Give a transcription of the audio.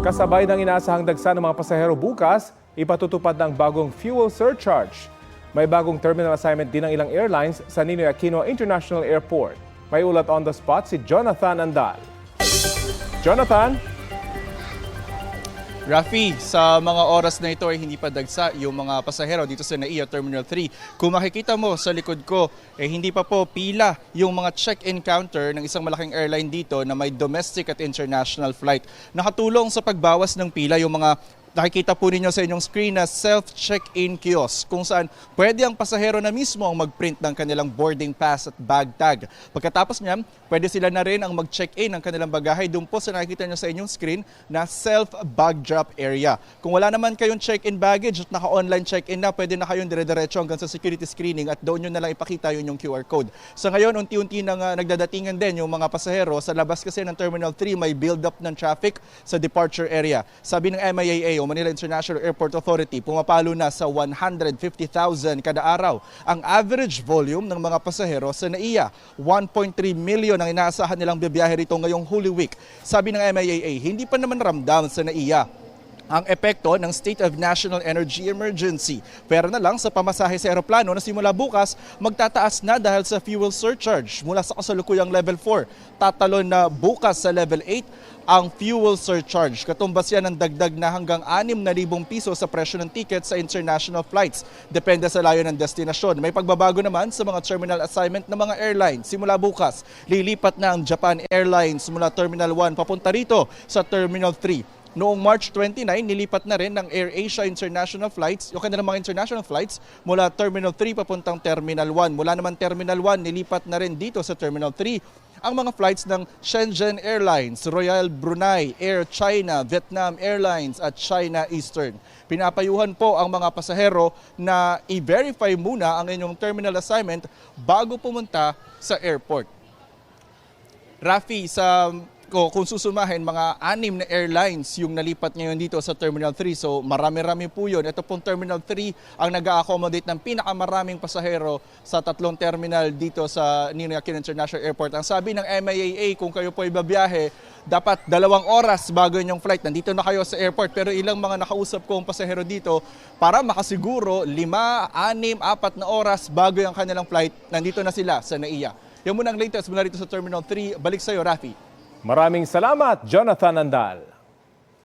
Kasabay ng inaasahang dagsa ng mga pasahero bukas, ipatutupad ng bagong fuel surcharge. May bagong terminal assignment din ng ilang airlines sa Ninoy Aquino International Airport. May ulat on the spot si Jonathan Andal. Jonathan? Rafi, sa mga oras na ito ay hindi pa dagsa yung mga pasahero dito sa NAIA Terminal 3. Kung makikita mo sa likod ko, hindi pa po pila yung mga check-in counter ng isang malaking airline dito na may domestic at international flight. Nakatulong sa pagbawas ng pila yung mga nakikita po ninyo sa inyong screen na self-check-in kiosk kung saan pwede ang pasahero na mismo ang mag-print ng kanilang boarding pass at bag tag. Pagkatapos niyan, pwede sila na rin ang mag-check-in ng kanilang bagahe doon po sa nakikita nyo sa inyong screen na self-bag drop area. Kung wala naman kayong check-in baggage at naka-online check-in na, pwede na kayong dire-diretso hanggang sa security screening at doon nyo na lang ipakita yung QR code. Sa ngayon, unti-unti nang nagdadatingan din yung mga pasahero. Sa labas kasi ng Terminal 3, may build-up ng traffic sa departure area. Sabi ng MIAA, Manila International Airport Authority, pumapalo na sa 150,000 kada araw. Ang average volume ng mga pasahero sa NAIA, 1.3 million ang inaasahan nilang bibiyahe rito ngayong Holy Week. Sabi ng MIAA, hindi pa naman ramdam sa NAIA ang epekto ng State of National Energy Emergency. Pero na lang sa pamasahe sa eroplano na simula bukas, magtataas na dahil sa fuel surcharge mula sa kasalukuyang level 4. Tatalon na bukas sa level 8 ang fuel surcharge. Katumbas yan ng dagdag na hanggang 6,000 piso sa presyo ng ticket sa international flights. Depende sa layo ng destinasyon. May pagbabago naman sa mga terminal assignment ng mga airlines. Simula bukas, lilipat na ang Japan Airlines mula Terminal 1 papunta rito sa Terminal 3. Noong March 29, nilipat na rin ng AirAsia International Flights, yung kanilang mga international flights, mula Terminal 3 papuntang Terminal 1. Mula naman Terminal 1, nilipat na rin dito sa Terminal 3 ang mga flights ng Shenzhen Airlines, Royal Brunei, Air China, Vietnam Airlines at China Eastern. Pinapayuhan po ang mga pasahero na i-verify muna ang inyong terminal assignment bago pumunta sa airport. Rafi, kung susumahin, mga 6 na airlines yung nalipat ngayon dito sa Terminal 3. So marami-rami po yun. Ito pong Terminal 3 ang nag-a-accommodate ng pinakamaraming pasahero sa 3 terminal dito sa Ninoy Aquino International Airport. Ang sabi ng MIAA, kung kayo po ay babiyahe, dapat 2 oras bago yung flight. Nandito na kayo sa airport. Pero ilang mga nakausap kong pasahero dito, para makasiguro 5, 6, 4 na oras bago yung kanilang flight, nandito na sila sa NAIA. Yan muna ang latest mula rito sa Terminal 3. Balik sa iyo, Rafi. Maraming salamat, Jonathan Andal.